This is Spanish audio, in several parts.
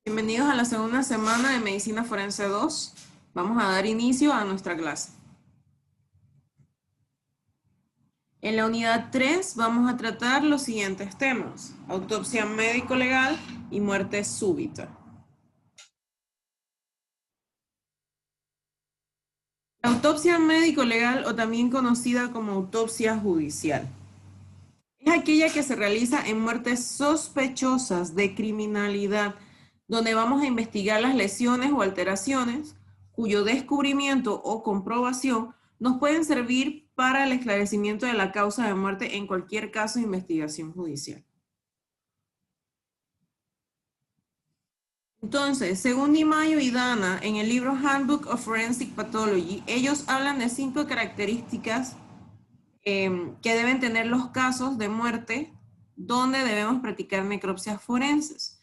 Bienvenidos a la segunda semana de Medicina Forense 2. Vamos a dar inicio a nuestra clase. En la unidad 3 vamos a tratar los siguientes temas: autopsia médico-legal y muerte súbita. La autopsia médico-legal, o también conocida como autopsia judicial, es aquella que se realiza en muertes sospechosas de criminalidad, donde vamos a investigar las lesiones o alteraciones cuyo descubrimiento o comprobación nos pueden servir para el esclarecimiento de la causa de muerte en cualquier caso de investigación judicial. Entonces, según Di Maio y Dana, en el libro Handbook of Forensic Pathology, ellos hablan de 5 características que deben tener los casos de muerte donde debemos practicar necropsias forenses.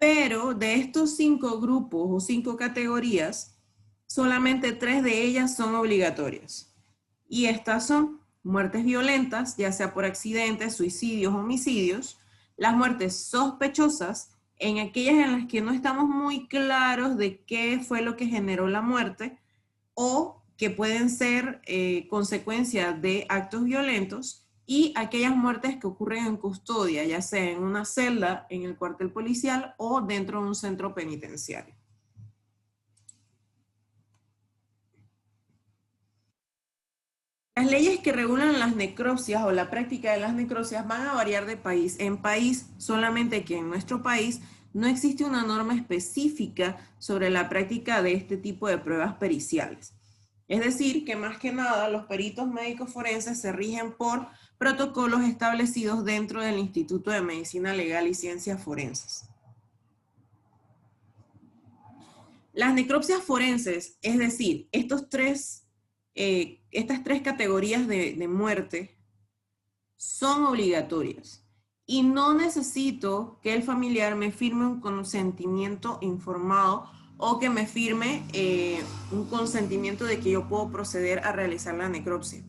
Pero de estos 5 grupos o 5 categorías, solamente 3 de ellas son obligatorias. Y estas son muertes violentas, ya sea por accidentes, suicidios, homicidios; las muertes sospechosas, en aquellas en las que no estamos muy claros de qué fue lo que generó la muerte, o que pueden ser consecuencia de actos violentos; y aquellas muertes que ocurren en custodia, ya sea en una celda, en el cuartel policial o dentro de un centro penitenciario. Las leyes que regulan las necropsias o la práctica de las necropsias van a variar de país en país, solamente que en nuestro país no existe una norma específica sobre la práctica de este tipo de pruebas periciales. Es decir, que más que nada los peritos médicos forenses se rigen por protocolos establecidos dentro del Instituto de Medicina Legal y Ciencias Forenses. Las necropsias forenses, es decir, estas 3 categorías de muerte, son obligatorias y no necesito que el familiar me firme un consentimiento informado o que me firme un consentimiento de que yo puedo proceder a realizar la necropsia.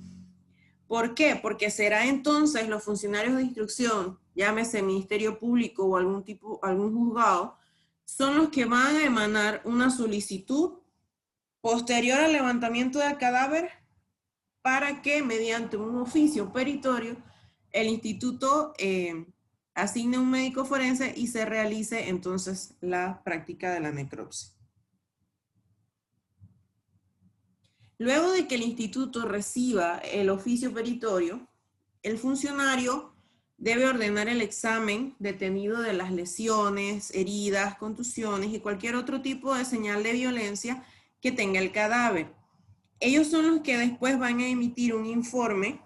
¿Por qué? Porque será entonces los funcionarios de instrucción, llámese Ministerio Público o algún juzgado, son los que van a emanar una solicitud posterior al levantamiento del cadáver para que, mediante un oficio peritorio, el instituto asigne un médico forense y se realice entonces la práctica de la necropsia. Luego de que el instituto reciba el oficio peritorio, el funcionario debe ordenar el examen detenido de las lesiones, heridas, contusiones y cualquier otro tipo de señal de violencia que tenga el cadáver. Ellos son los que después van a emitir un informe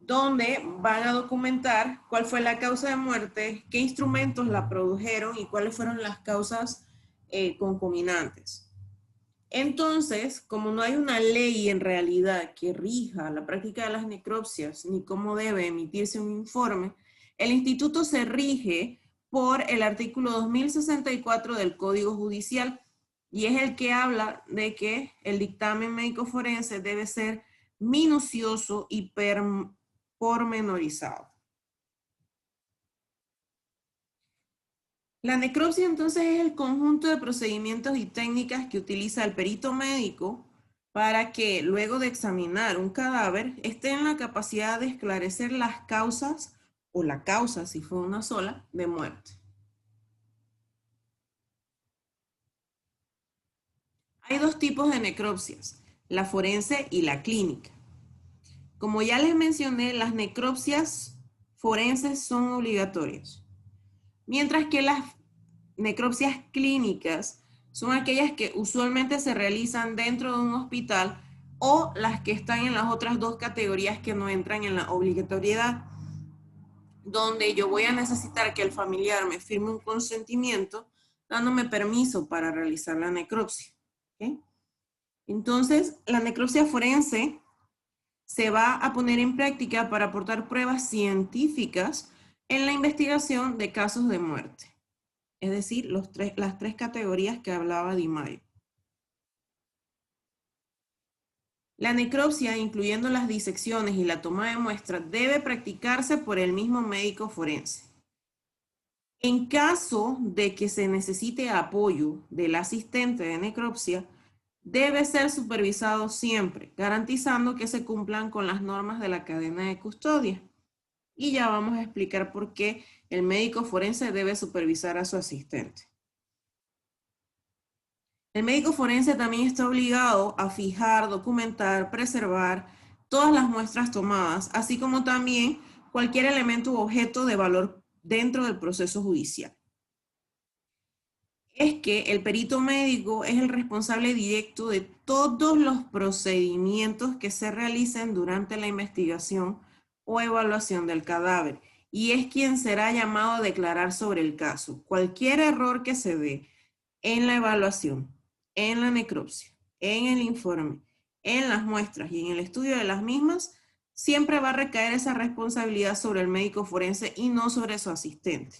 donde van a documentar cuál fue la causa de muerte, qué instrumentos la produjeron y cuáles fueron las causas concomitantes. Entonces, como no hay una ley en realidad que rija la práctica de las necropsias ni cómo debe emitirse un informe, el instituto se rige por el artículo 2064 del Código Judicial, y es el que habla de que el dictamen médico forense debe ser minucioso y pormenorizado. La necropsia entonces es el conjunto de procedimientos y técnicas que utiliza el perito médico para que, luego de examinar un cadáver, esté en la capacidad de esclarecer las causas, o la causa, si fue una sola, de muerte. Hay 2 tipos de necropsias: la forense y la clínica. Como ya les mencioné, las necropsias forenses son obligatorias, mientras que las necropsias clínicas son aquellas que usualmente se realizan dentro de un hospital, o las que están en las otras 2 categorías que no entran en la obligatoriedad, donde yo voy a necesitar que el familiar me firme un consentimiento dándome permiso para realizar la necropsia. ¿Okay? Entonces, la necropsia forense se va a poner en práctica para aportar pruebas científicas en la investigación de casos de muerte. Es decir, las 3 categorías que hablaba Di Maio. La necropsia, incluyendo las disecciones y la toma de muestras, debe practicarse por el mismo médico forense. En caso de que se necesite apoyo del asistente de necropsia, debe ser supervisado siempre, garantizando que se cumplan con las normas de la cadena de custodia. Y ya vamos a explicar por qué el médico forense debe supervisar a su asistente. El médico forense también está obligado a fijar, documentar, preservar todas las muestras tomadas, así como también cualquier elemento u objeto de valor dentro del proceso judicial. Es que el perito médico es el responsable directo de todos los procedimientos que se realicen durante la investigación o evaluación del cadáver y es quien será llamado a declarar sobre el caso. Cualquier error que se dé en la evaluación, en la necropsia, en el informe, en las muestras y en el estudio de las mismas, siempre va a recaer esa responsabilidad sobre el médico forense y no sobre su asistente.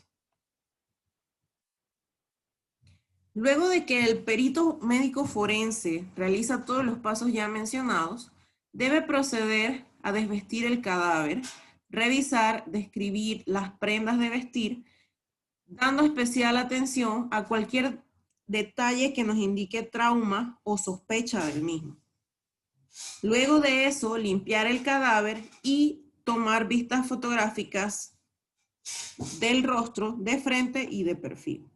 Luego de que el perito médico forense realiza todos los pasos ya mencionados, debe proceder a desvestir el cadáver, revisar, describir las prendas de vestir, dando especial atención a cualquier detalle que nos indique trauma o sospecha del mismo. Luego de eso, limpiar el cadáver y tomar vistas fotográficas del rostro de frente y de perfil.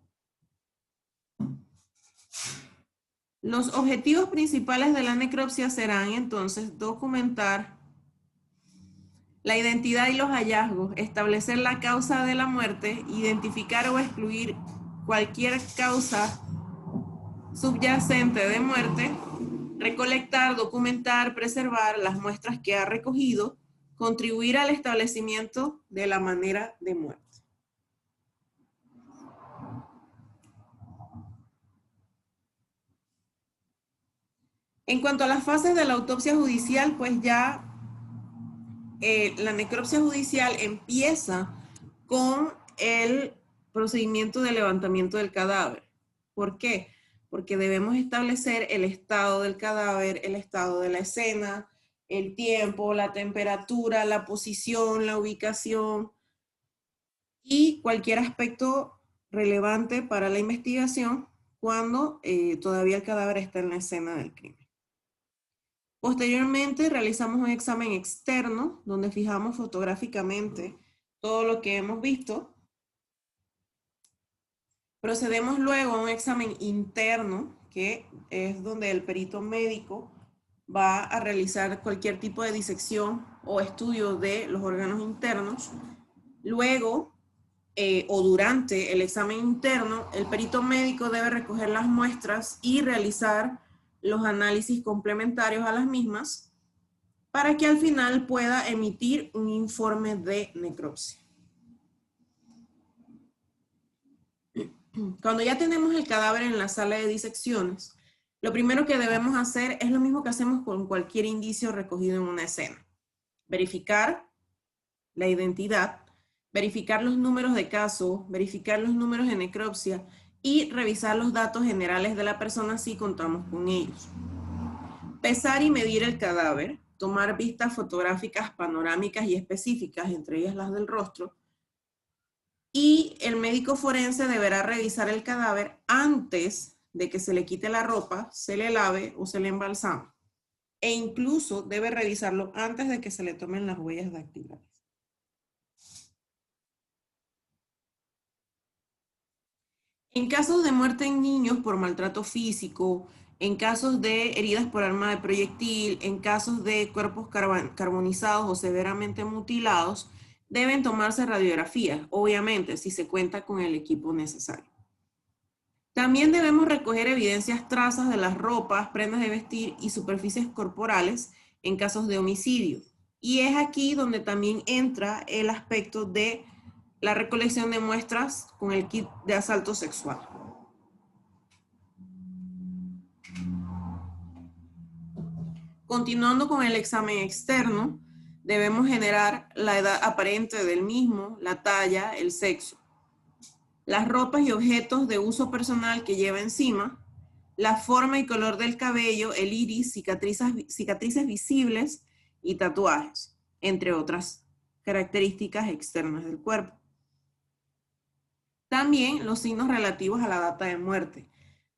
Los objetivos principales de la necropsia serán entonces documentar la identidad y los hallazgos, establecer la causa de la muerte, identificar o excluir cualquier causa subyacente de muerte, recolectar, documentar, preservar las muestras que ha recogido, contribuir al establecimiento de la manera de muerte. En cuanto a las fases de la autopsia judicial, pues ya la necropsia judicial empieza con el procedimiento de levantamiento del cadáver. ¿Por qué? Porque debemos establecer el estado del cadáver, el estado de la escena, el tiempo, la temperatura, la posición, la ubicación y cualquier aspecto relevante para la investigación cuando todavía el cadáver está en la escena del crimen. Posteriormente realizamos un examen externo donde fijamos fotográficamente todo lo que hemos visto. Procedemos luego a un examen interno, que es donde el perito médico va a realizar cualquier tipo de disección o estudio de los órganos internos. Luego, o durante el examen interno, el perito médico debe recoger las muestras y realizar los análisis complementarios a las mismas para que al final pueda emitir un informe de necropsia. Cuando ya tenemos el cadáver en la sala de disecciones, lo primero que debemos hacer es lo mismo que hacemos con cualquier indicio recogido en una escena. Verificar la identidad, verificar los números de caso, verificar los números de necropsia y revisar los datos generales de la persona si contamos con ellos. Pesar y medir el cadáver, tomar vistas fotográficas panorámicas y específicas, entre ellas las del rostro, y el médico forense deberá revisar el cadáver antes de que se le quite la ropa, se le lave o se le embalsame. E incluso debe revisarlo antes de que se le tomen las huellas dactilares. En casos de muerte en niños por maltrato físico, en casos de heridas por arma de proyectil, en casos de cuerpos carbonizados o severamente mutilados, deben tomarse radiografías, obviamente, si se cuenta con el equipo necesario. También debemos recoger evidencias trazas de las ropas, prendas de vestir y superficies corporales en casos de homicidio. Y es aquí donde también entra el aspecto de la recolección de muestras con el kit de asalto sexual. Continuando con el examen externo, debemos generar la edad aparente del mismo, la talla, el sexo, las ropas y objetos de uso personal que lleva encima, la forma y color del cabello, el iris, cicatrices visibles y tatuajes, entre otras características externas del cuerpo. También los signos relativos a la data de muerte.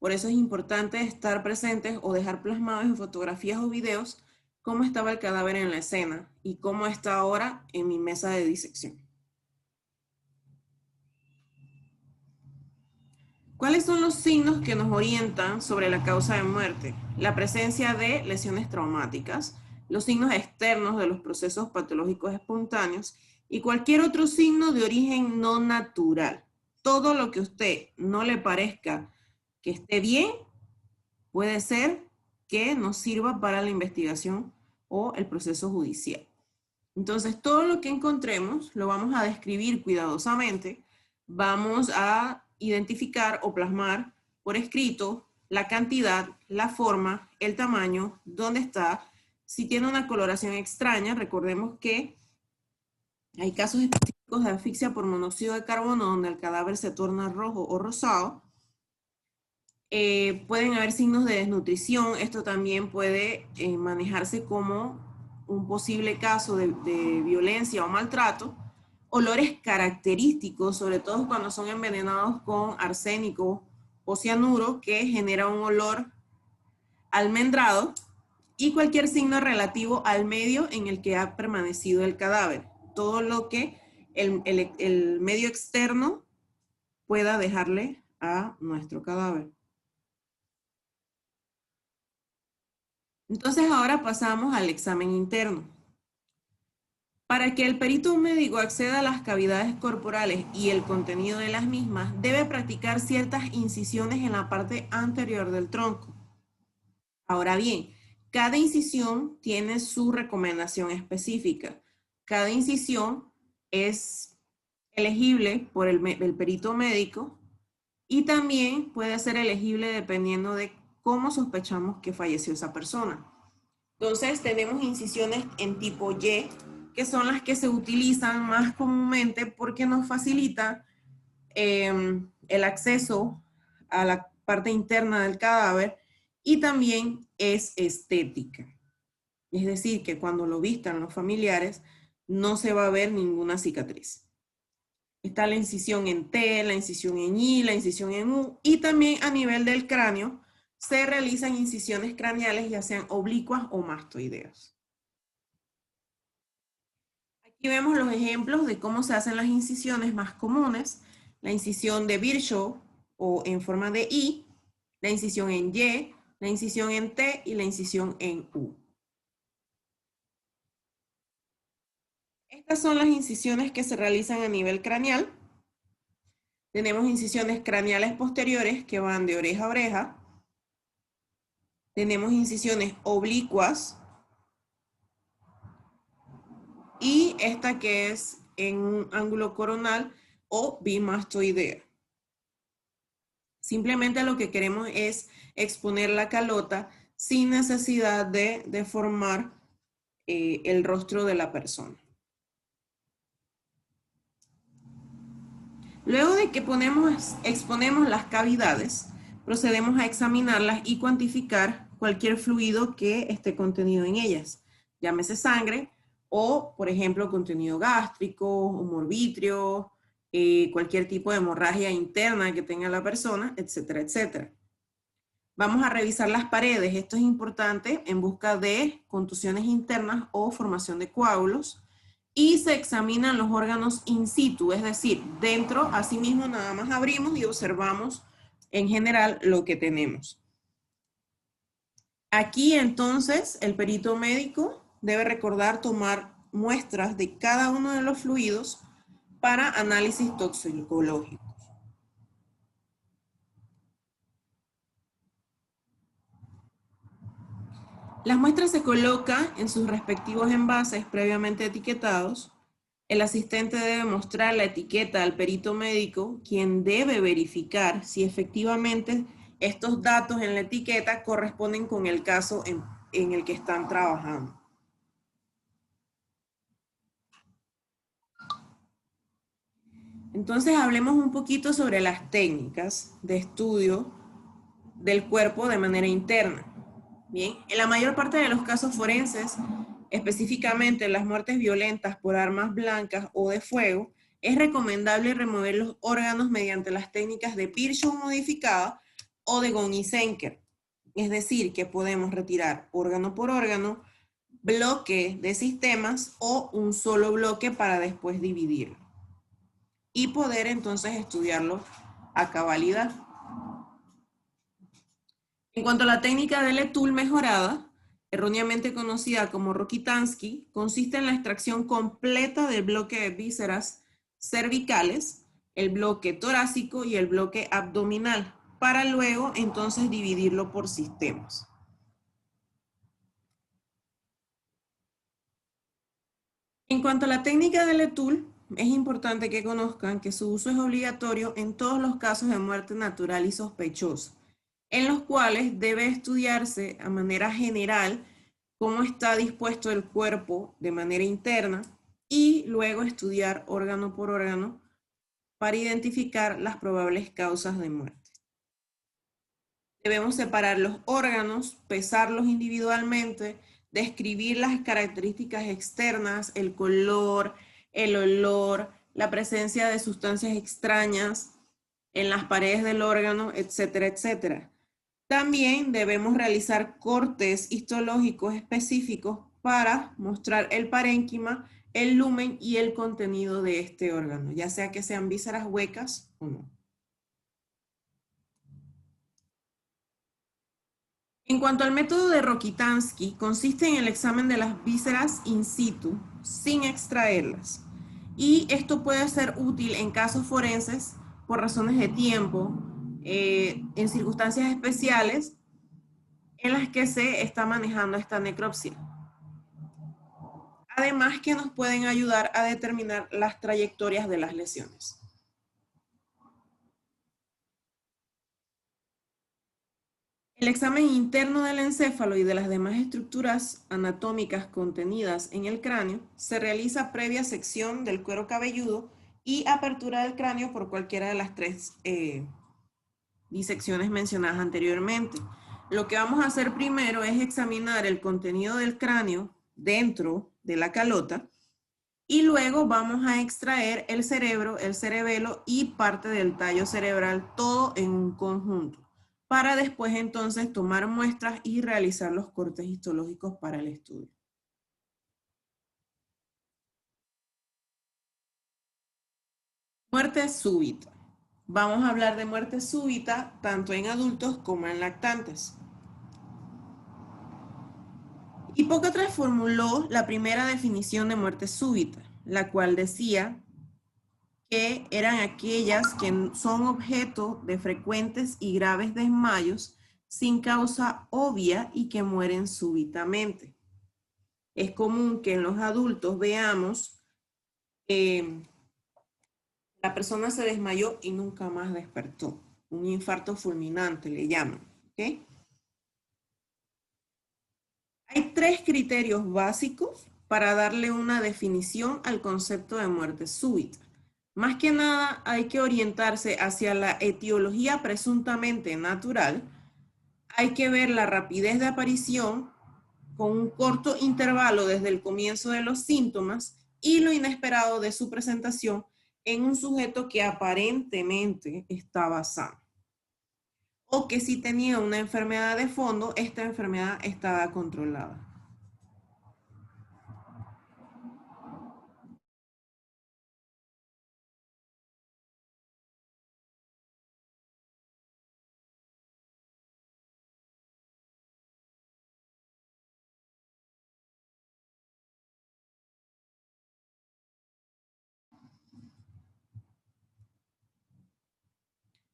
Por eso es importante estar presentes o dejar plasmados en fotografías o videos cómo estaba el cadáver en la escena y cómo está ahora en mi mesa de disección. ¿Cuáles son los signos que nos orientan sobre la causa de muerte? La presencia de lesiones traumáticas, los signos externos de los procesos patológicos espontáneos y cualquier otro signo de origen no natural. Todo lo que a usted no le parezca que esté bien, puede ser que nos sirva para la investigación o el proceso judicial. Entonces, todo lo que encontremos lo vamos a describir cuidadosamente, vamos a identificar o plasmar por escrito la cantidad, la forma, el tamaño, dónde está. Si tiene una coloración extraña, recordemos que hay casos específicos de asfixia por monóxido de carbono donde el cadáver se torna rojo o rosado. Pueden haber signos de desnutrición. Esto también puede manejarse como un posible caso de violencia o maltrato. Olores característicos, sobre todo cuando son envenenados con arsénico o cianuro, que genera un olor almendrado, y cualquier signo relativo al medio en el que ha permanecido el cadáver. Todo lo que el medio externo pueda dejarle a nuestro cadáver. Entonces ahora pasamos al examen interno. Para que el perito médico acceda a las cavidades corporales y el contenido de las mismas, debe practicar ciertas incisiones en la parte anterior del tronco. Ahora bien, cada incisión tiene su recomendación específica. Cada incisión es elegible por el perito médico y también puede ser elegible dependiendo de cómo sospechamos que falleció esa persona. Entonces tenemos incisiones en tipo Y, que son las que se utilizan más comúnmente porque nos facilita el acceso a la parte interna del cadáver y también es estética. Es decir, que cuando lo vistan los familiares no se va a ver ninguna cicatriz. Está la incisión en T, la incisión en I, la incisión en U, y también a nivel del cráneo se realizan incisiones craneales, ya sean oblicuas o mastoideas. Aquí vemos los ejemplos de cómo se hacen las incisiones más comunes. La incisión de Virchow o en forma de I, la incisión en Y, la incisión en T y la incisión en U. Estas son las incisiones que se realizan a nivel craneal. Tenemos incisiones craneales posteriores que van de oreja a oreja. Tenemos incisiones oblicuas. Y esta que es en un ángulo coronal o bimastoidea. Simplemente lo que queremos es exponer la calota sin necesidad de deformar el rostro de la persona. Luego de que exponemos las cavidades, procedemos a examinarlas y cuantificar cualquier fluido que esté contenido en ellas. Llámese sangre o, por ejemplo, contenido gástrico, humor vítreo, cualquier tipo de hemorragia interna que tenga la persona, etcétera, etcétera. Vamos a revisar las paredes. Esto es importante en busca de contusiones internas o formación de coágulos. Y se examinan los órganos in situ, es decir, dentro, asimismo nada más abrimos y observamos en general lo que tenemos. Aquí entonces el perito médico debe recordar tomar muestras de cada uno de los fluidos para análisis toxicológicos. Las muestras se colocan en sus respectivos envases previamente etiquetados. El asistente debe mostrar la etiqueta al perito médico, quien debe verificar si efectivamente estos datos en la etiqueta corresponden con el caso en el que están trabajando. Entonces hablemos un poquito sobre las técnicas de estudio del cuerpo de manera interna. Bien, en la mayor parte de los casos forenses, específicamente las muertes violentas por armas blancas o de fuego, Es recomendable remover los órganos mediante las técnicas de Virchow modificada o de Goni-Senker. Es decir, que podemos retirar órgano por órgano, bloque de sistemas o un solo bloque para después dividirlo. Y poder entonces estudiarlo a cabalidad. En cuanto a la técnica de Letoul mejorada, erróneamente conocida como Rokitansky, consiste en la extracción completa del bloque de vísceras cervicales, el bloque torácico y el bloque abdominal, para luego entonces dividirlo por sistemas. En cuanto a la técnica de Letoul, es importante que conozcan que su uso es obligatorio en todos los casos de muerte natural y sospechosa, en los cuales debe estudiarse a manera general cómo está dispuesto el cuerpo de manera interna y luego estudiar órgano por órgano para identificar las probables causas de muerte. Debemos separar los órganos, pesarlos individualmente, describir las características externas, el color, el olor, la presencia de sustancias extrañas en las paredes del órgano, etcétera, etcétera. También debemos realizar cortes histológicos específicos para mostrar el parénquima, el lumen y el contenido de este órgano, ya sea que sean vísceras huecas o no. En cuanto al método de Rokitansky, consiste en el examen de las vísceras in situ, sin extraerlas. Y esto puede ser útil en casos forenses por razones de tiempo, en circunstancias especiales en las que se está manejando esta necropsia. Además que nos pueden ayudar a determinar las trayectorias de las lesiones. El examen interno del encéfalo y de las demás estructuras anatómicas contenidas en el cráneo se realiza previa sección del cuero cabelludo y apertura del cráneo por cualquiera de las tres disecciones mencionadas anteriormente. Lo que vamos a hacer primero es examinar el contenido del cráneo dentro de la calota y luego vamos a extraer el cerebro, el cerebelo y parte del tallo cerebral, todo en un conjunto, para después entonces tomar muestras y realizar los cortes histológicos para el estudio. Muerte súbita. Vamos a hablar de muerte súbita tanto en adultos como en lactantes. Hipócrates formuló la primera definición de muerte súbita, la cual decía que eran aquellas que son objeto de frecuentes y graves desmayos sin causa obvia y que mueren súbitamente. Es común que en los adultos veamos la persona se desmayó y nunca más despertó. Un infarto fulminante le llaman. ¿Okay? Hay tres criterios básicos para darle una definición al concepto de muerte súbita. Más que nada hay que orientarse hacia la etiología presuntamente natural. Hay que ver la rapidez de aparición con un corto intervalo desde el comienzo de los síntomas y lo inesperado de su presentación en un sujeto que aparentemente estaba sano. O que si tenía una enfermedad de fondo, esta enfermedad estaba controlada.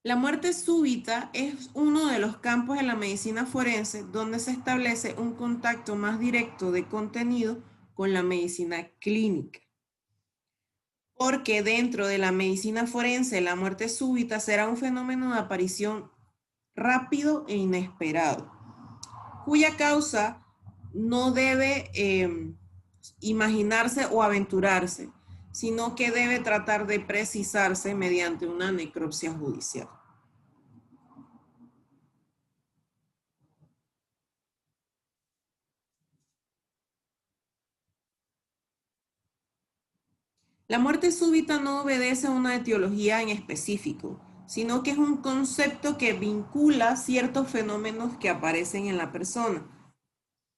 La muerte súbita es uno de los campos de la medicina forense donde se establece un contacto más directo de contenido con la medicina clínica. Porque dentro de la medicina forense la muerte súbita será un fenómeno de aparición rápido e inesperado, cuya causa no debe imaginarse o aventurarse, sino que debe tratar de precisarse mediante una necropsia judicial. La muerte súbita no obedece a una etiología en específico, sino que es un concepto que vincula ciertos fenómenos que aparecen en la persona.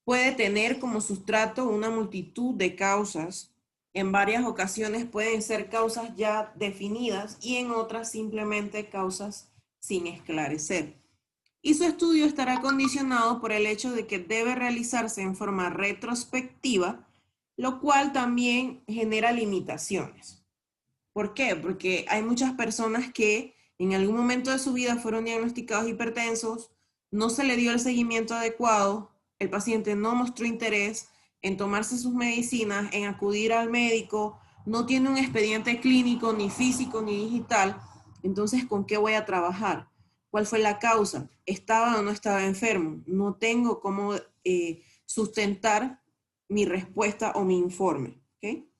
Puede tener como sustrato una multitud de causas. En varias ocasiones pueden ser causas ya definidas y en otras simplemente causas sin esclarecer. Y su estudio estará condicionado por el hecho de que debe realizarse en forma retrospectiva, lo cual también genera limitaciones. ¿Por qué? Porque hay muchas personas que en algún momento de su vida fueron diagnosticados hipertensos, no se le dio el seguimiento adecuado, el paciente no mostró interés en tomarse sus medicinas, en acudir al médico, no tiene un expediente clínico, ni físico, ni digital. Entonces, ¿con qué voy a trabajar? ¿Cuál fue la causa? ¿Estaba o no estaba enfermo? No tengo cómo sustentar mi respuesta o mi informe. ¿Okay?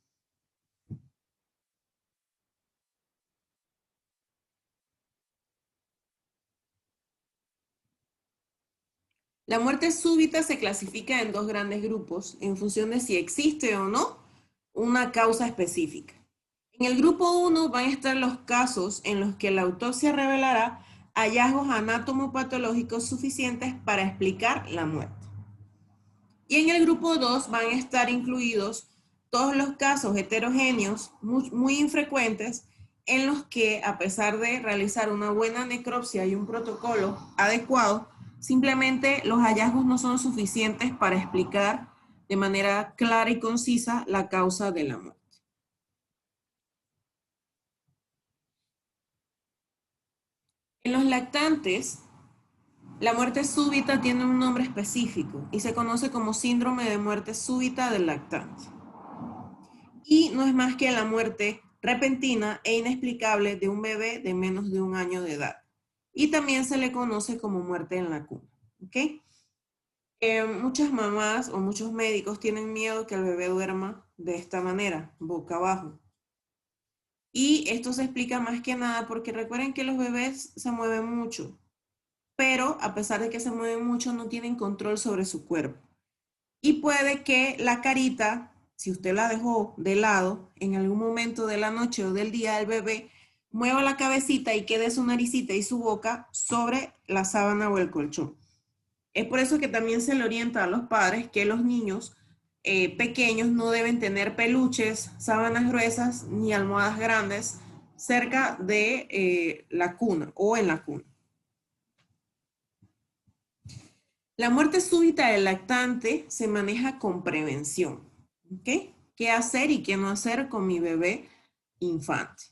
La muerte súbita se clasifica en dos grandes grupos en función de si existe o no una causa específica. En el grupo 1 van a estar los casos en los que la autopsia revelará hallazgos anatomopatológicos suficientes para explicar la muerte. Y en el grupo 2 van a estar incluidos todos los casos heterogéneos muy infrecuentes en los que, a pesar de realizar una buena necropsia y un protocolo adecuado, simplemente los hallazgos no son suficientes para explicar de manera clara y concisa la causa de la muerte. En los lactantes, la muerte súbita tiene un nombre específico y se conoce como síndrome de muerte súbita del lactante. Y no es más que la muerte repentina e inexplicable de un bebé de menos de un año de edad. Y también se le conoce como muerte en la cuna. ¿Okay? Muchas mamás o muchos médicos tienen miedo que el bebé duerma de esta manera, boca abajo. Y esto se explica más que nada porque recuerden que los bebés se mueven mucho, pero a pesar de que se mueven mucho, no tienen control sobre su cuerpo. Y puede que la carita, si usted la dejó de lado, en algún momento de la noche o del día del bebé, mueva la cabecita y quede su naricita y su boca sobre la sábana o el colchón. Es por eso que también se le orienta a los padres que los niños pequeños no deben tener peluches, sábanas gruesas ni almohadas grandes cerca de la cuna o en la cuna. La muerte súbita del lactante se maneja con prevención. ¿Okay? ¿Qué hacer y qué no hacer con mi bebé infante?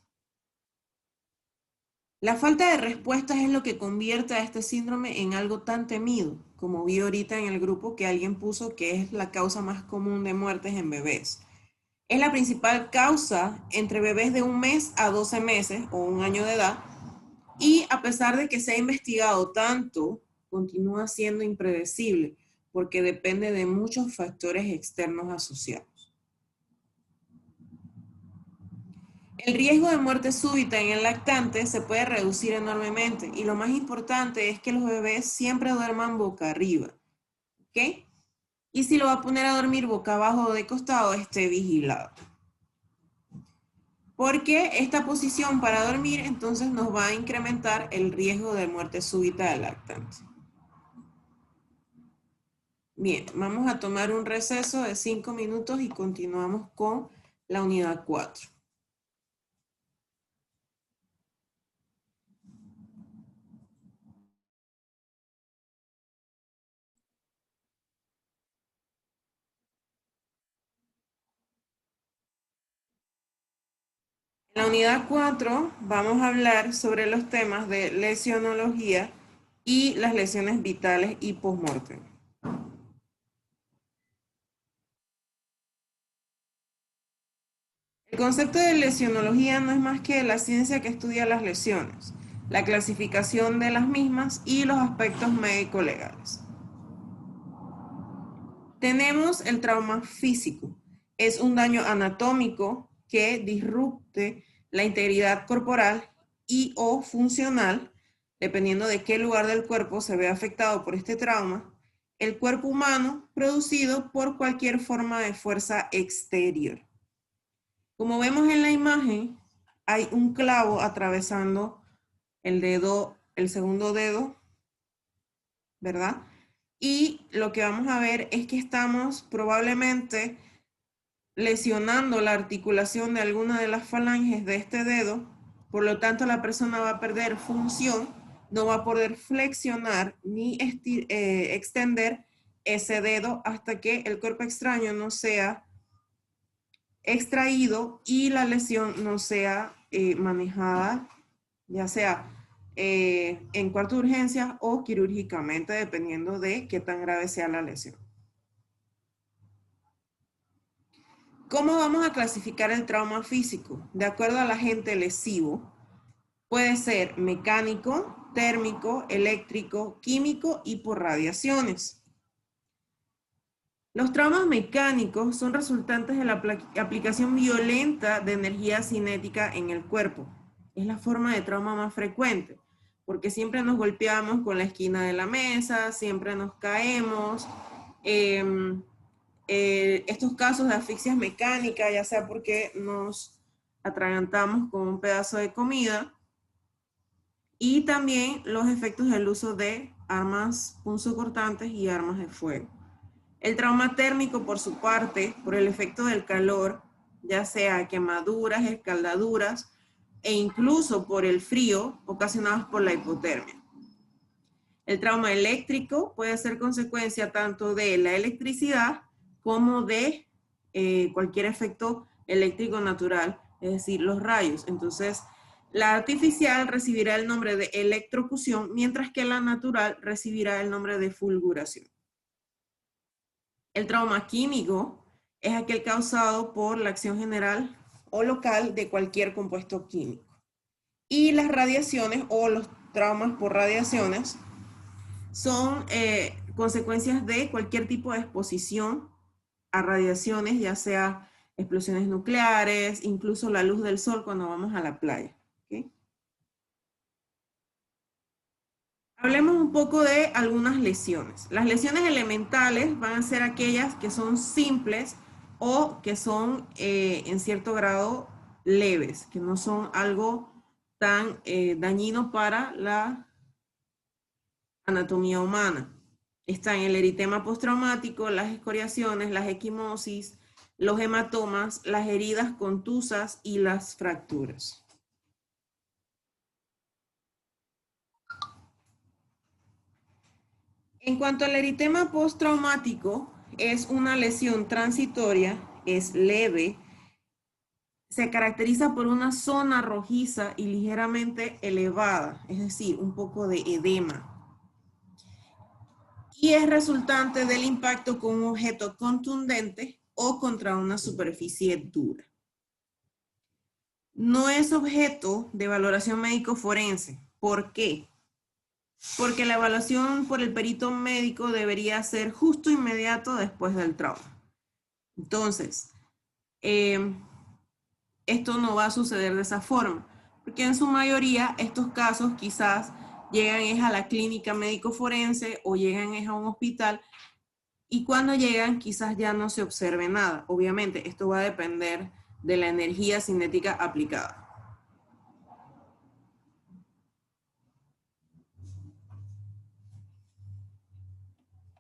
La falta de respuestas es lo que convierte a este síndrome en algo tan temido, como vi ahorita en el grupo que alguien puso que es la causa más común de muertes en bebés. Es la principal causa entre bebés de 1 mes a 12 meses o 1 año de edad, y a pesar de que se ha investigado tanto, continúa siendo impredecible porque depende de muchos factores externos asociados. El riesgo de muerte súbita en el lactante se puede reducir enormemente y lo más importante es que los bebés siempre duerman boca arriba, ¿ok? Y si lo va a poner a dormir boca abajo o de costado, esté vigilado. Porque esta posición para dormir entonces nos va a incrementar el riesgo de muerte súbita del lactante. Bien, vamos a tomar un receso de 5 minutos y continuamos con la unidad 4. En la unidad 4 vamos a hablar sobre los temas de lesionología y las lesiones vitales y postmortem. El concepto de lesionología no es más que la ciencia que estudia las lesiones, la clasificación de las mismas y los aspectos médico-legales. Tenemos el trauma físico. Es un daño anatómico que disrupte la integridad corporal y o funcional, dependiendo de qué lugar del cuerpo se ve afectado por este trauma, el cuerpo humano producido por cualquier forma de fuerza exterior. Como vemos en la imagen, hay un clavo atravesando el dedo, el segundo dedo, ¿verdad? Y lo que vamos a ver es que estamos probablemente lesionando la articulación de alguna de las falanges de este dedo, por lo tanto la persona va a perder función, no va a poder flexionar ni extender ese dedo hasta que el cuerpo extraño no sea extraído y la lesión no sea manejada, ya sea en cuarto de urgencia o quirúrgicamente, dependiendo de qué tan grave sea la lesión. ¿Cómo vamos a clasificar el trauma físico? De acuerdo al agente lesivo, puede ser mecánico, térmico, eléctrico, químico y por radiaciones. Los traumas mecánicos son resultantes de la aplicación violenta de energía cinética en el cuerpo. Es la forma de trauma más frecuente, porque siempre nos golpeamos con la esquina de la mesa, siempre nos caemos. Estos casos de asfixia mecánica, ya sea porque nos atragantamos con un pedazo de comida, y también los efectos del uso de armas punzocortantes y armas de fuego. El trauma térmico, por su parte, por el efecto del calor, ya sea quemaduras, escaldaduras, e incluso por el frío ocasionados por la hipotermia. El trauma eléctrico puede ser consecuencia tanto de la electricidad como de cualquier efecto eléctrico natural, es decir, los rayos. Entonces, la artificial recibirá el nombre de electrocución, mientras que la natural recibirá el nombre de fulguración. El trauma químico es aquel causado por la acción general o local de cualquier compuesto químico. Y las radiaciones o los traumas por radiaciones son consecuencias de cualquier tipo de exposición a radiaciones, ya sea explosiones nucleares, incluso la luz del sol cuando vamos a la playa. ¿Okay? Hablemos un poco de algunas lesiones. Las lesiones elementales van a ser aquellas que son simples o que son en cierto grado leves, que no son algo tan dañino para la anatomía humana. Están el eritema postraumático, las escoriaciones, las equimosis, los hematomas, las heridas contusas y las fracturas. En cuanto al eritema postraumático, es una lesión transitoria, es leve, se caracteriza por una zona rojiza y ligeramente elevada, es decir, un poco de edema. Y es resultante del impacto con un objeto contundente o contra una superficie dura. No es objeto de valoración médico forense. ¿Por qué? Porque la evaluación por el perito médico debería ser justo inmediato después del trauma. Entonces, esto no va a suceder de esa forma, porque en su mayoría estos casos quizás llegan a la clínica médico forense o llegan a un hospital, y cuando llegan quizás ya no se observe nada. Obviamente esto va a depender de la energía cinética aplicada.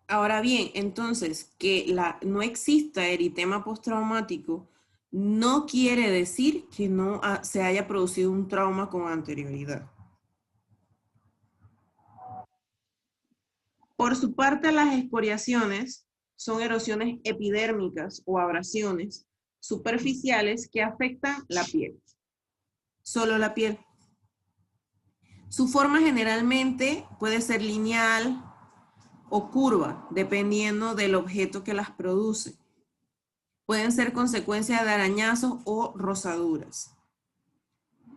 Ahora bien, entonces, que no exista eritema postraumático no quiere decir que no se haya producido un trauma con anterioridad. Por su parte, las escoriaciones son erosiones epidérmicas o abrasiones superficiales que afectan la piel, solo la piel. Su forma generalmente puede ser lineal o curva, dependiendo del objeto que las produce. Pueden ser consecuencia de arañazos o rozaduras.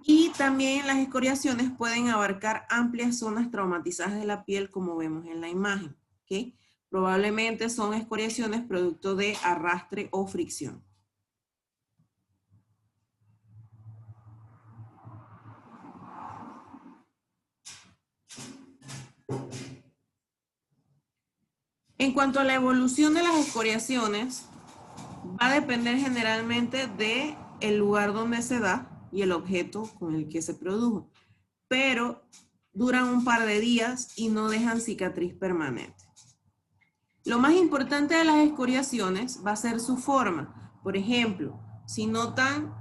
Y también las escoriaciones pueden abarcar amplias zonas traumatizadas de la piel, como vemos en la imagen. ¿Okay? Probablemente son escoriaciones producto de arrastre o fricción. En cuanto a la evolución de las escoriaciones, va a depender generalmente de el lugar donde se da y el objeto con el que se produjo, pero duran un par de días y no dejan cicatriz permanente. Lo más importante de las escoriaciones va a ser su forma. Por ejemplo, si notan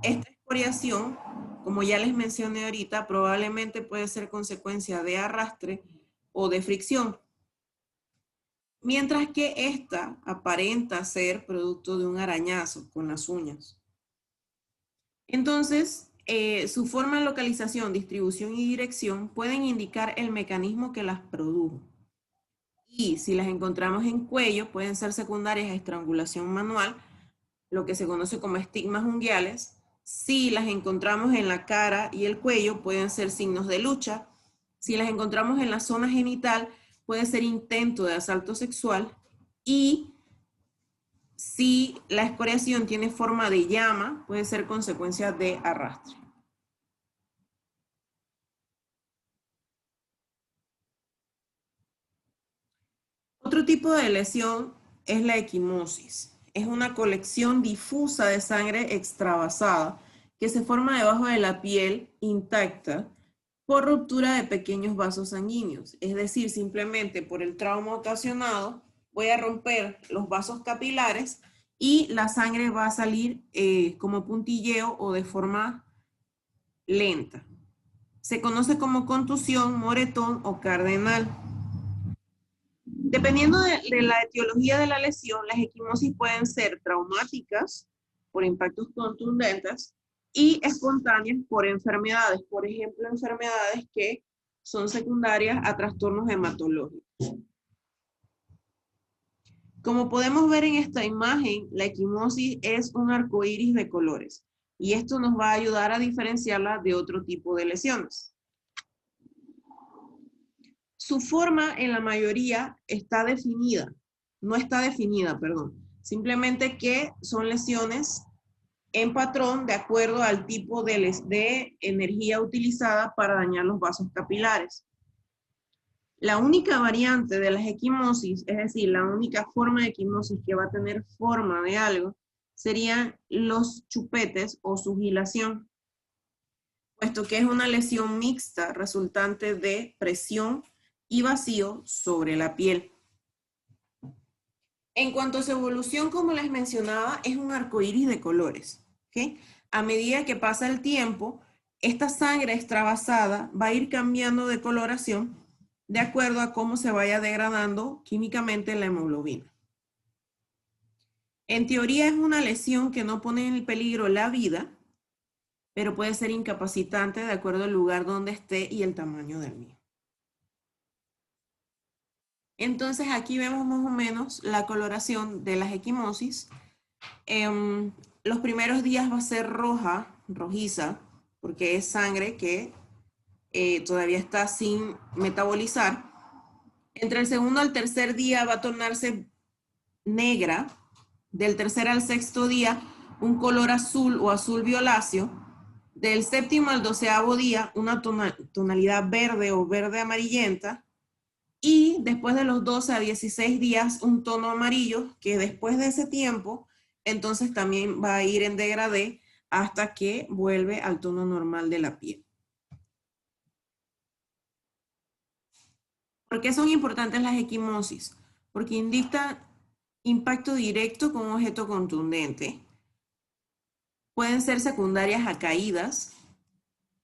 esta escoriación, como ya les mencioné ahorita, probablemente puede ser consecuencia de arrastre o de fricción, mientras que esta aparenta ser producto de un arañazo con las uñas. Entonces, su forma, localización, distribución y dirección pueden indicar el mecanismo que las produjo. Y si las encontramos en cuello, pueden ser secundarias a estrangulación manual, lo que se conoce como estigmas unguiales. Si las encontramos en la cara y el cuello, pueden ser signos de lucha. Si las encontramos en la zona genital, puede ser intento de asalto sexual. Y si la escoriación tiene forma de llama, puede ser consecuencia de arrastre. Otro tipo de lesión es la equimosis. Es una colección difusa de sangre extravasada que se forma debajo de la piel intacta por ruptura de pequeños vasos sanguíneos. Es decir, simplemente por el trauma ocasionado voy a romper los vasos capilares y la sangre va a salir como puntilleo o de forma lenta. Se conoce como contusión, moretón o cardenal. Dependiendo de la etiología de la lesión, las equimosis pueden ser traumáticas por impactos contundentes y espontáneas por enfermedades, por ejemplo, enfermedades que son secundarias a trastornos hematológicos. Como podemos ver en esta imagen, la equimosis es un arco iris de colores y esto nos va a ayudar a diferenciarla de otro tipo de lesiones. Su forma en la mayoría está definida, no está definida, perdón. Simplemente que son lesiones en patrón de acuerdo al tipo de energía utilizada para dañar los vasos capilares. La única variante de las equimosis, es decir, la única forma de equimosis que va a tener forma de algo, serían los chupetes o sugilación, puesto que es una lesión mixta resultante de presión y vacío sobre la piel. En cuanto a su evolución, como les mencionaba, es un arco iris de colores. ¿Okay? A medida que pasa el tiempo, esta sangre extravasada va a ir cambiando de coloración de acuerdo a cómo se vaya degradando químicamente la hemoglobina. En teoría es una lesión que no pone en peligro la vida, pero puede ser incapacitante de acuerdo al lugar donde esté y el tamaño del mismo. Entonces aquí vemos más o menos la coloración de las equimosis. Los primeros días va a ser roja, rojiza, porque es sangre que todavía está sin metabolizar. Entre el segundo al tercer día va a tornarse negra. Del tercer al sexto día, un color azul o azul violáceo. Del séptimo al 12º día, una tonalidad verde o verde amarillenta. Y después de los 12 a 16 días, un tono amarillo, que después de ese tiempo, entonces también va a ir en degradé hasta que vuelve al tono normal de la piel. ¿Por qué son importantes las equimosis? Porque indican impacto directo con un objeto contundente. Pueden ser secundarias a caídas.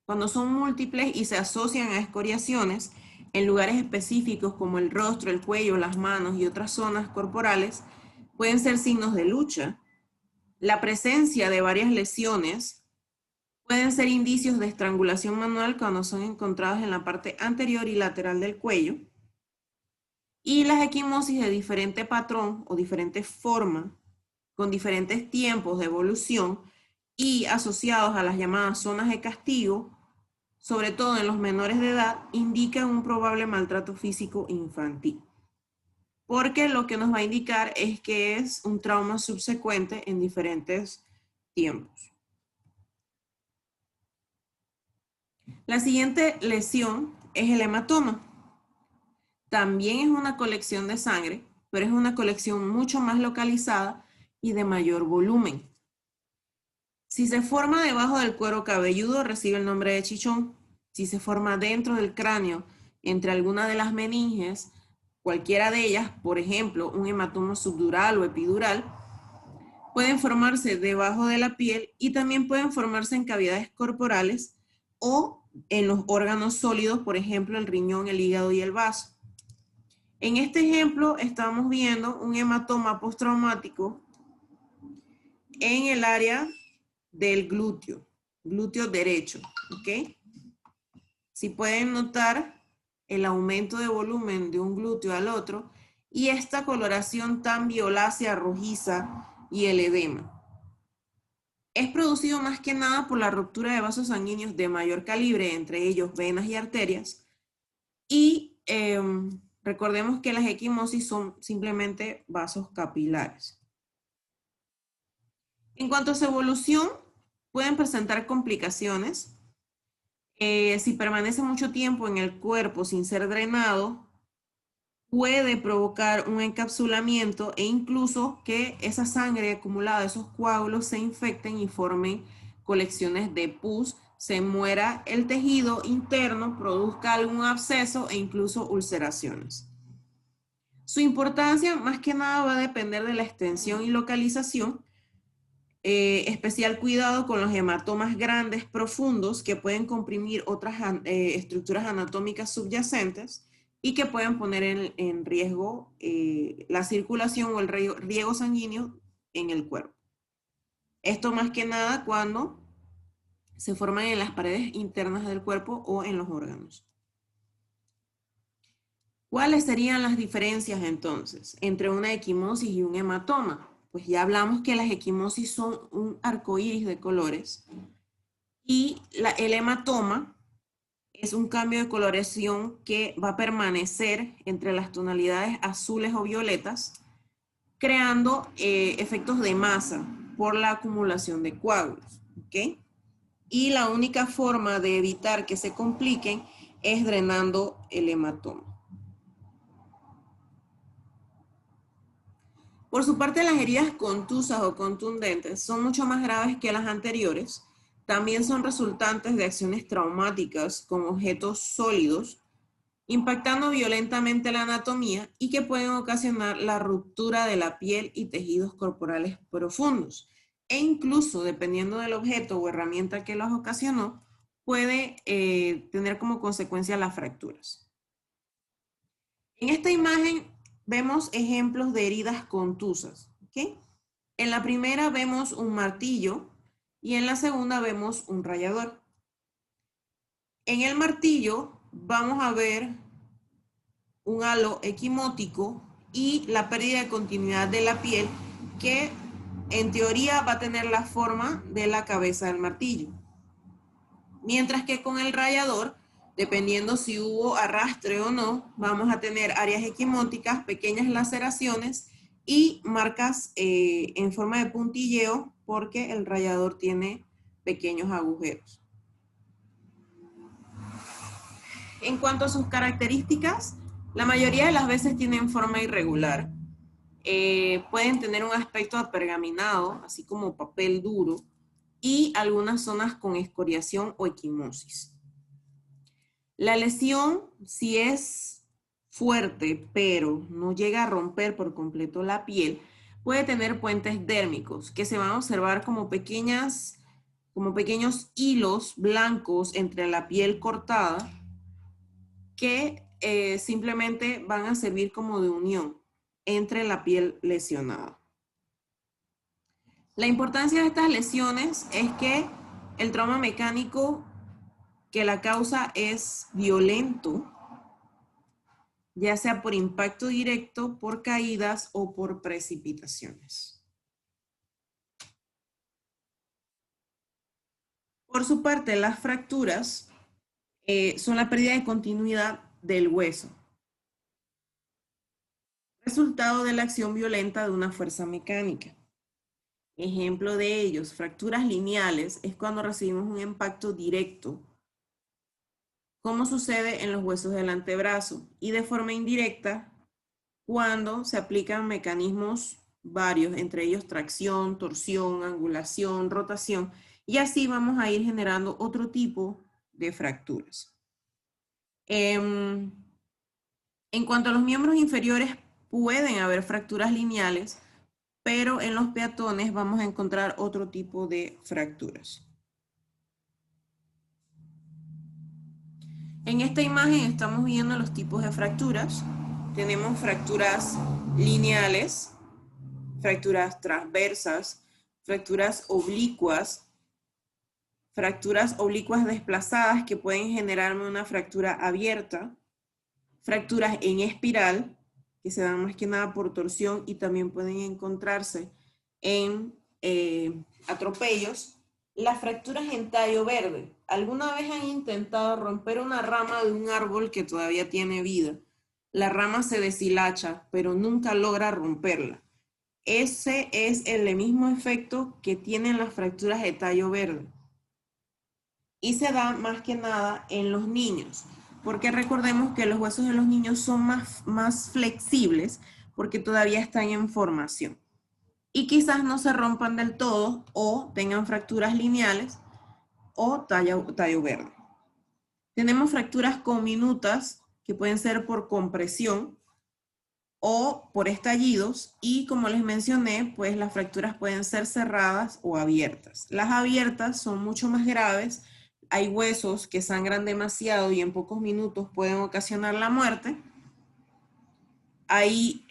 Cuando son múltiples y se asocian a escoriaciones en lugares específicos como el rostro, el cuello, las manos y otras zonas corporales, pueden ser signos de lucha. La presencia de varias lesiones pueden ser indicios de estrangulación manual cuando son encontrados en la parte anterior y lateral del cuello. Y las equimosis de diferente patrón o diferente forma, con diferentes tiempos de evolución y asociados a las llamadas zonas de castigo, sobre todo en los menores de edad, indican un probable maltrato físico infantil. Porque lo que nos va a indicar es que es un trauma subsecuente en diferentes tiempos. La siguiente lesión es el hematoma. También es una colección de sangre, pero es una colección mucho más localizada y de mayor volumen. Si se forma debajo del cuero cabelludo, recibe el nombre de chichón. Si se forma dentro del cráneo, entre alguna de las meninges, cualquiera de ellas, por ejemplo, un hematoma subdural o epidural, pueden formarse debajo de la piel y también pueden formarse en cavidades corporales o en los órganos sólidos, por ejemplo, el riñón, el hígado y el vaso. En este ejemplo estamos viendo un hematoma postraumático en el área del glúteo derecho, ¿ok? Si pueden notar el aumento de volumen de un glúteo al otro y esta coloración tan violácea, rojiza y el edema. Es producido más que nada por la ruptura de vasos sanguíneos de mayor calibre, entre ellos venas y arterias, y recordemos que las equimosis son simplemente vasos capilares. En cuanto a su evolución, pueden presentar complicaciones. Si permanece mucho tiempo en el cuerpo sin ser drenado, puede provocar un encapsulamiento e incluso que esa sangre acumulada, esos coágulos se infecten y formen colecciones de pus, se muera el tejido interno, produzca algún absceso e incluso ulceraciones. Su importancia más que nada va a depender de la extensión y localización. Especial cuidado con los hematomas grandes, profundos, que pueden comprimir otras estructuras anatómicas subyacentes y que pueden poner en riesgo la circulación o el riego sanguíneo en el cuerpo. Esto más que nada cuando se forman en las paredes internas del cuerpo o en los órganos. ¿Cuáles serían las diferencias entonces entre una equimosis y un hematoma? Pues ya hablamos que las equimosis son un arcoíris de colores y el hematoma es un cambio de coloración que va a permanecer entre las tonalidades azules o violetas, creando efectos de masa por la acumulación de coágulos, ¿ok? Y la única forma de evitar que se compliquen es drenando el hematoma. Por su parte, las heridas contusas o contundentes son mucho más graves que las anteriores. También son resultantes de acciones traumáticas con objetos sólidos, impactando violentamente la anatomía y que pueden ocasionar la ruptura de la piel y tejidos corporales profundos. E incluso, dependiendo del objeto o herramienta que los ocasionó, puede tener como consecuencia las fracturas. En esta imagen vemos ejemplos de heridas contusas, ¿ok? En la primera vemos un martillo y en la segunda vemos un rallador. En el martillo vamos a ver un halo equimótico y la pérdida de continuidad de la piel que en teoría va a tener la forma de la cabeza del martillo. Mientras que con el rallador, dependiendo si hubo arrastre o no, vamos a tener áreas equimóticas, pequeñas laceraciones y marcas en forma de puntilleo porque el rallador tiene pequeños agujeros. En cuanto a sus características, la mayoría de las veces tienen forma irregular. Pueden tener un aspecto apergaminado, así como papel duro, y algunas zonas con escoriación o equimosis. La lesión, si es fuerte, pero no llega a romper por completo la piel, puede tener puentes dérmicos que se van a observar como pequeños hilos blancos entre la piel cortada que simplemente van a servir como de unión entre la piel lesionada. La importancia de estas lesiones es que el trauma mecánico que la causa es violento, ya sea por impacto directo, por caídas o por precipitaciones. Por su parte, las fracturas son la pérdida de continuidad del hueso, resultado de la acción violenta de una fuerza mecánica. Ejemplo de ellos, fracturas lineales, es cuando recibimos un impacto directo, como sucede en los huesos del antebrazo, y de forma indirecta, cuando se aplican mecanismos varios, entre ellos tracción, torsión, angulación, rotación, y así vamos a ir generando otro tipo de fracturas. En cuanto a los miembros inferiores, pueden haber fracturas lineales, pero en los peatones vamos a encontrar otro tipo de fracturas. En esta imagen estamos viendo los tipos de fracturas. Tenemos fracturas lineales, fracturas transversas, fracturas oblicuas desplazadas que pueden generarme una fractura abierta, fracturas en espiral, que se dan más que nada por torsión y también pueden encontrarse en atropellos. Las fracturas en tallo verde. ¿Alguna vez han intentado romper una rama de un árbol que todavía tiene vida? La rama se deshilacha, pero nunca logra romperla. Ese es el mismo efecto que tienen las fracturas de tallo verde. Y se da más que nada en los niños, porque recordemos que los huesos de los niños son más flexibles porque todavía están en formación. Y quizás no se rompan del todo o tengan fracturas lineales o tallo verde. Tenemos fracturas comminutas que pueden ser por compresión o por estallidos, y como les mencioné, pues las fracturas pueden ser cerradas o abiertas. Las abiertas son mucho más graves. Hay huesos que sangran demasiado y en pocos minutos pueden ocasionar la muerte. Hay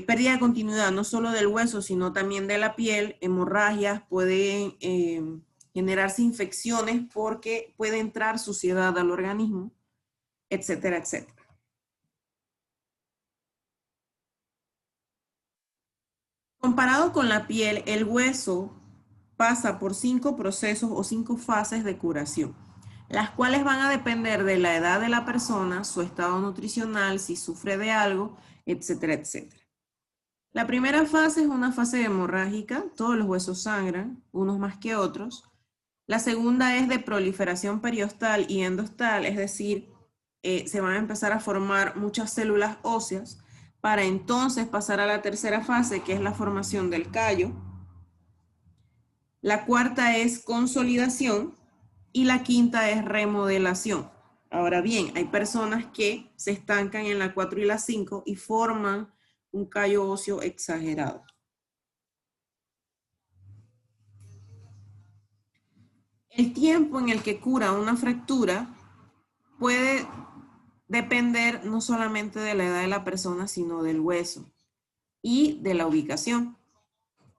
pérdida de continuidad no solo del hueso, sino también de la piel, hemorragias, pueden generarse infecciones porque puede entrar suciedad al organismo, etcétera, etcétera. Comparado con la piel, el hueso pasa por 5 procesos o 5 fases de curación, las cuales van a depender de la edad de la persona, su estado nutricional, si sufre de algo, etcétera, etcétera. La primera fase es una fase hemorrágica, todos los huesos sangran, unos más que otros. La segunda es de proliferación periostal y endostal, es decir, se van a empezar a formar muchas células óseas para entonces pasar a la tercera fase, que es la formación del callo. La cuarta es consolidación y la quinta es remodelación. Ahora bien, hay personas que se estancan en la 4 y la 5 y forman un callo óseo exagerado. El tiempo en el que cura una fractura puede depender no solamente de la edad de la persona, sino del hueso y de la ubicación.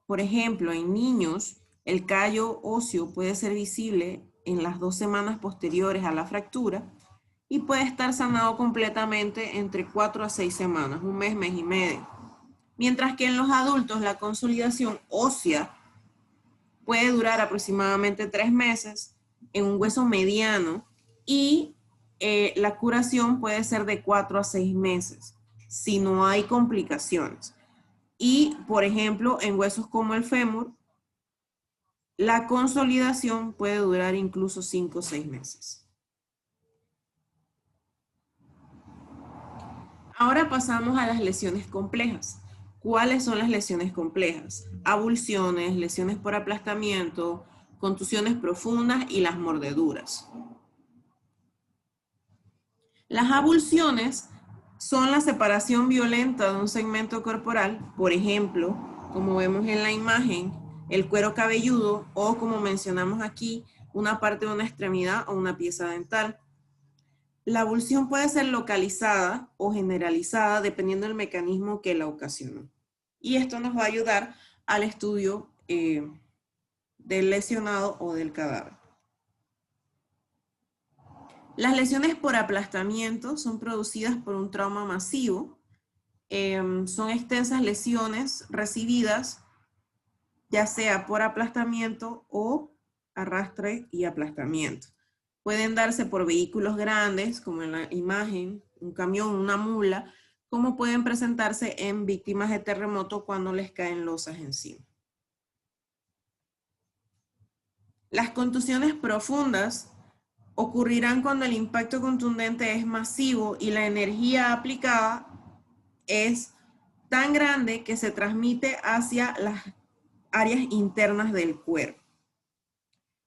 Por ejemplo, en niños, el callo óseo puede ser visible en las 2 semanas posteriores a la fractura y puede estar sanado completamente entre 4 a 6 semanas, un mes, mes y medio. Mientras que en los adultos la consolidación ósea puede durar aproximadamente 3 meses en un hueso mediano y la curación puede ser de 4 a 6 meses si no hay complicaciones. Y, por ejemplo, en huesos como el fémur, la consolidación puede durar incluso 5 o 6 meses. Ahora pasamos a las lesiones complejas. ¿Cuáles son las lesiones complejas? Avulsiones, lesiones por aplastamiento, contusiones profundas y las mordeduras. Las avulsiones son la separación violenta de un segmento corporal, por ejemplo, como vemos en la imagen, el cuero cabelludo o, como mencionamos aquí, una parte de una extremidad o una pieza dental. La avulsión puede ser localizada o generalizada dependiendo del mecanismo que la ocasionó. Y esto nos va a ayudar al estudio del lesionado o del cadáver. Las lesiones por aplastamiento son producidas por un trauma masivo. Son extensas lesiones recibidas ya sea por aplastamiento o arrastre y aplastamiento. Pueden darse por vehículos grandes, como en la imagen, un camión, una mula, como pueden presentarse en víctimas de terremoto cuando les caen losas encima. Las contusiones profundas ocurrirán cuando el impacto contundente es masivo y la energía aplicada es tan grande que se transmite hacia las áreas internas del cuerpo.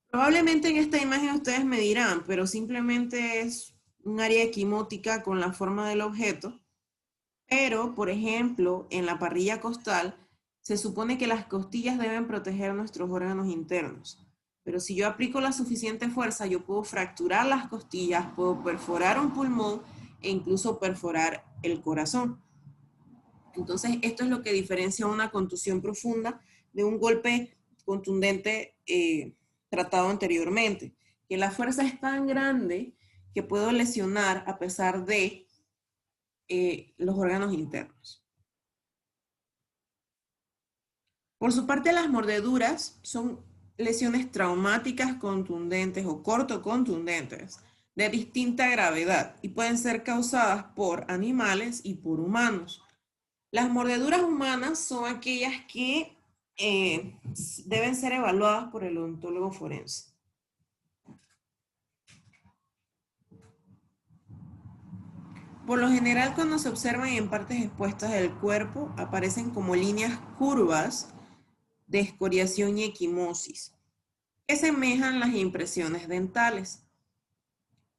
Probablemente en esta imagen ustedes me dirán, pero simplemente es un área equimótica con la forma del objeto. Pero, por ejemplo, en la parrilla costal, se supone que las costillas deben proteger nuestros órganos internos. Pero si yo aplico la suficiente fuerza, yo puedo fracturar las costillas, puedo perforar un pulmón e incluso perforar el corazón. Entonces, esto es lo que diferencia una contusión profunda de un golpe contundente tratado anteriormente. Que la fuerza es tan grande que puedo lesionar a pesar de los órganos internos. Por su parte, las mordeduras son lesiones traumáticas contundentes o cortocontundentes de distinta gravedad y pueden ser causadas por animales y por humanos. Las mordeduras humanas son aquellas que deben ser evaluadas por el odontólogo forense. Por lo general, cuando se observan en partes expuestas del cuerpo, aparecen como líneas curvas de escoriación y equimosis, que semejan las impresiones dentales.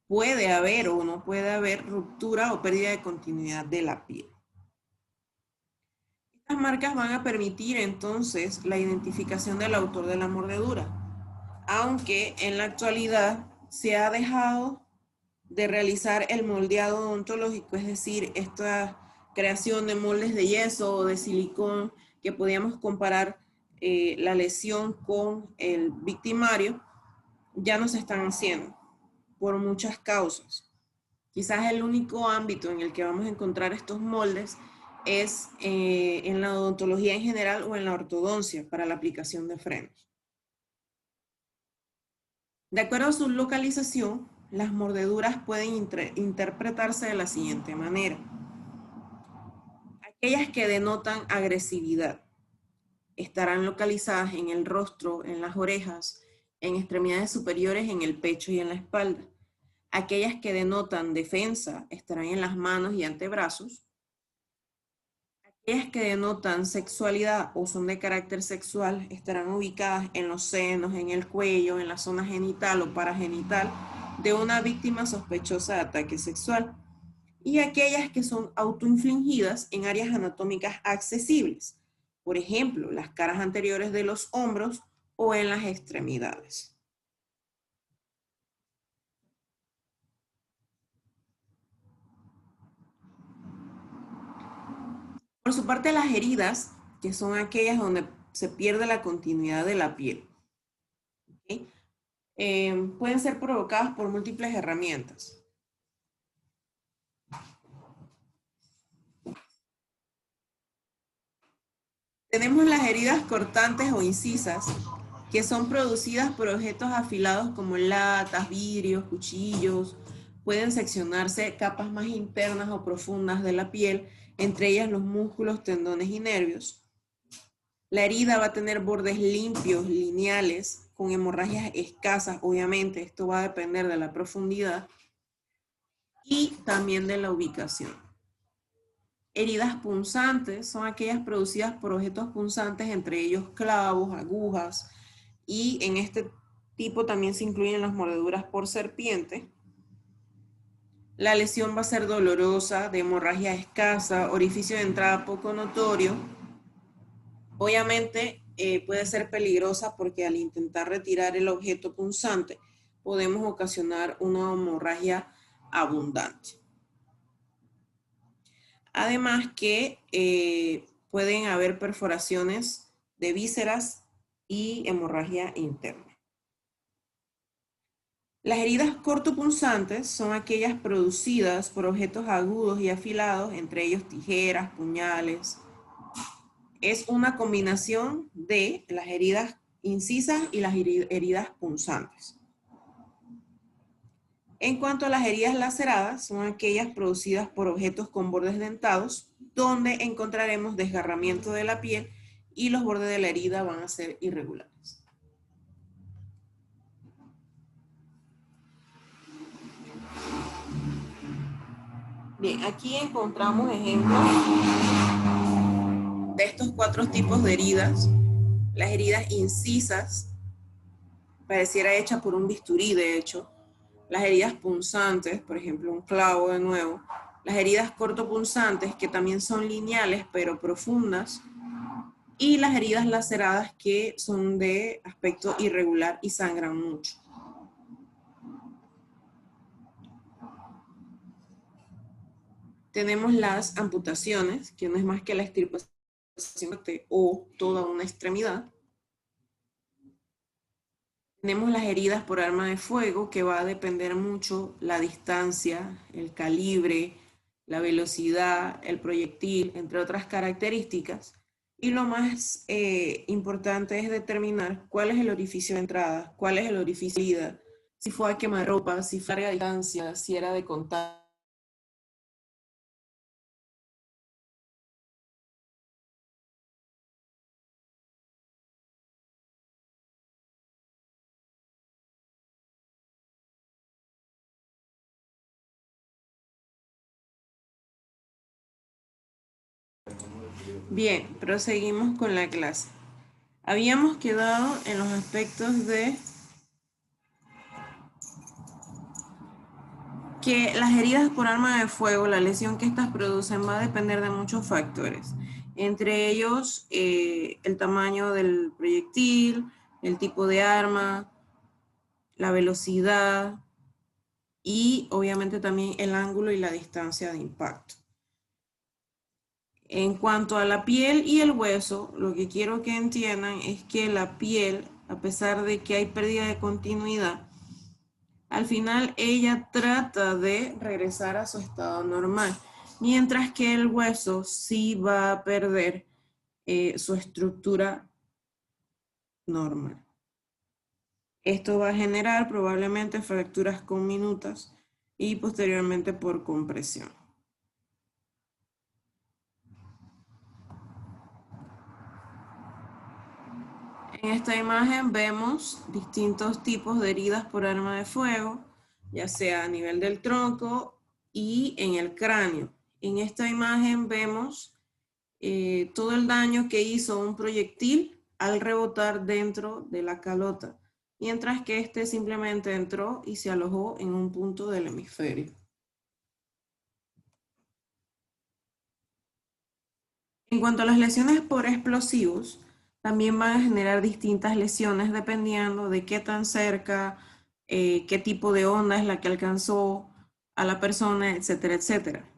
Puede haber o no puede haber ruptura o pérdida de continuidad de la piel. Estas marcas van a permitir entonces la identificación del autor de la mordedura, aunque en la actualidad se ha dejado de realizar el moldeado odontológico, es decir, esta creación de moldes de yeso o de silicón que podíamos comparar la lesión con el victimario, ya no se están haciendo por muchas causas. Quizás el único ámbito en el que vamos a encontrar estos moldes es en la odontología en general o en la ortodoncia para la aplicación de frenos. De acuerdo a su localización, las mordeduras pueden interpretarse de la siguiente manera. Aquellas que denotan agresividad estarán localizadas en el rostro, en las orejas, en extremidades superiores, en el pecho y en la espalda. Aquellas que denotan defensa estarán en las manos y antebrazos. Aquellas que denotan sexualidad o son de carácter sexual estarán ubicadas en los senos, en el cuello, en la zona genital o paragenital de una víctima sospechosa de ataque sexual. Y aquellas que son autoinfligidas en áreas anatómicas accesibles, por ejemplo, las caras anteriores de los hombros o en las extremidades. Por su parte, las heridas, que son aquellas donde se pierde la continuidad de la piel, ¿okay? Pueden ser provocadas por múltiples herramientas. Tenemos las heridas cortantes o incisas, que son producidas por objetos afilados como latas, vidrios, cuchillos. Pueden seccionarse capas más internas o profundas de la piel, entre ellas los músculos, tendones y nervios. La herida va a tener bordes limpios, lineales, con hemorragias escasas, obviamente, esto va a depender de la profundidad y también de la ubicación. Heridas punzantes son aquellas producidas por objetos punzantes, entre ellos clavos, agujas, y en este tipo también se incluyen las mordeduras por serpiente. La lesión va a ser dolorosa, de hemorragia escasa, orificio de entrada poco notorio. Obviamente puede ser peligrosa porque al intentar retirar el objeto punzante podemos ocasionar una hemorragia abundante. Además que pueden haber perforaciones de vísceras y hemorragia interna. Las heridas cortopunzantes son aquellas producidas por objetos agudos y afilados, entre ellos tijeras, puñales. Es una combinación de las heridas incisas y las heridas punzantes. En cuanto a las heridas laceradas, son aquellas producidas por objetos con bordes dentados, donde encontraremos desgarramiento de la piel y los bordes de la herida van a ser irregulares. Bien, aquí encontramos ejemplos de estos 4 tipos de heridas, las heridas incisas, pareciera hecha por un bisturí de hecho, las heridas punzantes, por ejemplo un clavo de nuevo, las heridas cortopunzantes que también son lineales pero profundas, y las heridas laceradas que son de aspecto irregular y sangran mucho. Tenemos las amputaciones, que no es más que la extirpación o toda una extremidad. Tenemos las heridas por arma de fuego, que va a depender mucho la distancia, el calibre, la velocidad, el proyectil, entre otras características. Y lo más importante es determinar cuál es el orificio de entrada, cuál es el orificio de salida, si fue a quemarropa, si fue a larga distancia, si era de contacto. Bien, proseguimos con la clase. Habíamos quedado en los aspectos de que las heridas por arma de fuego, la lesión que estas producen va a depender de muchos factores, entre ellos el tamaño del proyectil, el tipo de arma, la velocidad y obviamente también el ángulo y la distancia de impacto. En cuanto a la piel y el hueso, lo que quiero que entiendan es que la piel, a pesar de que hay pérdida de continuidad, al final ella trata de regresar a su estado normal, mientras que el hueso sí va a perder su estructura normal. Esto va a generar probablemente fracturas conminutas y posteriormente por compresión. En esta imagen vemos distintos tipos de heridas por arma de fuego, ya sea a nivel del tronco y en el cráneo. En esta imagen vemos todo el daño que hizo un proyectil al rebotar dentro de la calota, mientras que este simplemente entró y se alojó en un punto del hemisferio. En cuanto a las lesiones por explosivos, también van a generar distintas lesiones dependiendo de qué tan cerca, qué tipo de onda es la que alcanzó a la persona, etcétera, etcétera.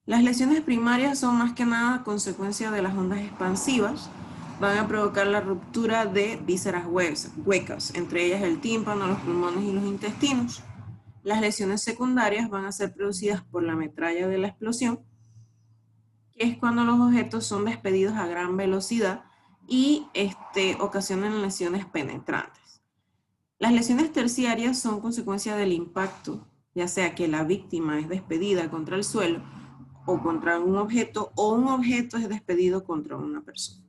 Las lesiones primarias son más que nada consecuencia de las ondas expansivas. Van a provocar la ruptura de vísceras huecas, entre ellas el tímpano, los pulmones y los intestinos. Las lesiones secundarias van a ser producidas por la metralla de la explosión, que es cuando los objetos son despedidos a gran velocidad y ocasionan lesiones penetrantes. Las lesiones terciarias son consecuencia del impacto, ya sea que la víctima es despedida contra el suelo o contra un objeto, o un objeto es despedido contra una persona.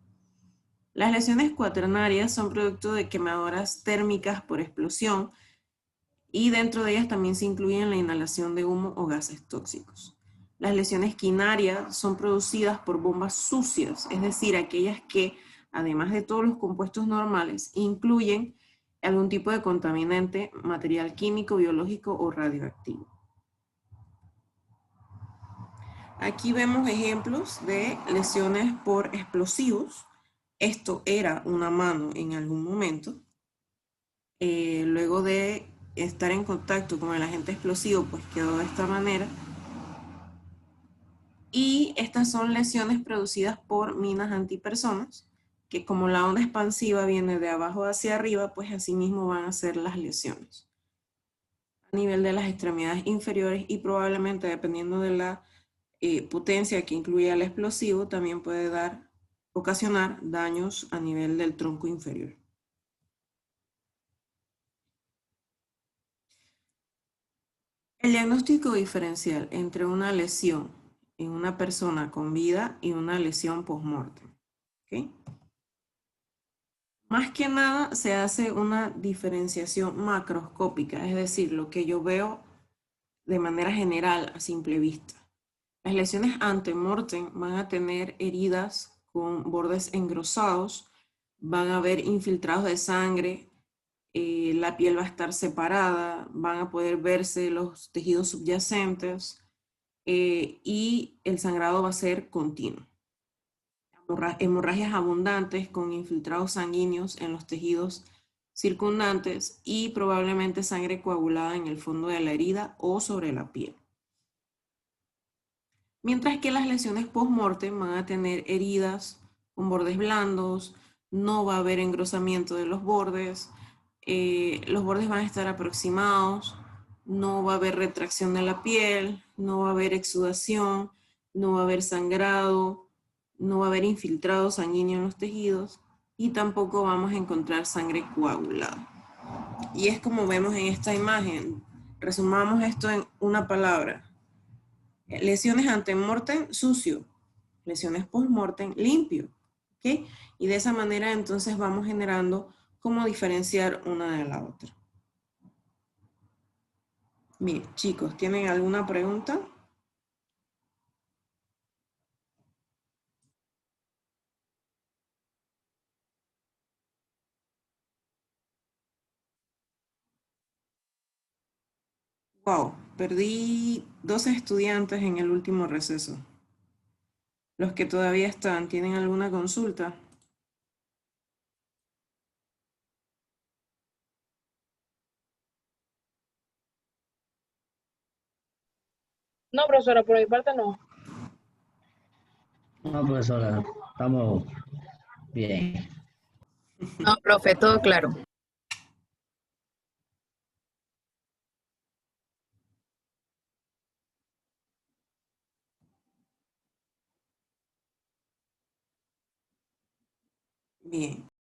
Las lesiones cuaternarias son producto de quemaduras térmicas por explosión y dentro de ellas también se incluyen la inhalación de humo o gases tóxicos. Las lesiones quinarias son producidas por bombas sucias, es decir, aquellas que, además de todos los compuestos normales, incluyen algún tipo de contaminante, material químico, biológico o radioactivo. Aquí vemos ejemplos de lesiones por explosivos. Esto era una mano en algún momento. Luego de estar en contacto con el agente explosivo, pues quedó de esta manera. Y estas son lesiones producidas por minas antipersonas, que como la onda expansiva viene de abajo hacia arriba, pues así mismo van a ser las lesiones a nivel de las extremidades inferiores y probablemente dependiendo de la potencia que incluye el explosivo, también puede ocasionar daños a nivel del tronco inferior. El diagnóstico diferencial entre una lesión en una persona con vida y una lesión post-mortem. ¿Okay? Más que nada se hace una diferenciación macroscópica, es decir, lo que yo veo de manera general a simple vista. Las lesiones ante-mortem van a tener heridas con bordes engrosados, van a haber infiltrados de sangre, la piel va a estar separada, van a poder verse los tejidos subyacentes y el sangrado va a ser continuo. Hemorragias abundantes con infiltrados sanguíneos en los tejidos circundantes y probablemente sangre coagulada en el fondo de la herida o sobre la piel. Mientras que las lesiones post-mortem van a tener heridas con bordes blandos, no va a haber engrosamiento de los bordes van a estar aproximados, no va a haber retracción de la piel, no va a haber exudación, no va a haber sangrado, no va a haber infiltrado sanguíneo en los tejidos y tampoco vamos a encontrar sangre coagulada. Y es como vemos en esta imagen. Resumamos esto en una palabra. Lesiones ante-mortem, sucio. Lesiones post-mortem, limpio. ¿Ok? Y de esa manera entonces vamos generando cómo diferenciar una de la otra. Bien, chicos, ¿tienen alguna pregunta? Wow, perdí 12 estudiantes en el último receso. Los que todavía están, ¿tienen alguna consulta? No, profesora, por mi parte no. No, profesora, estamos bien. No, profe, todo claro. Bien.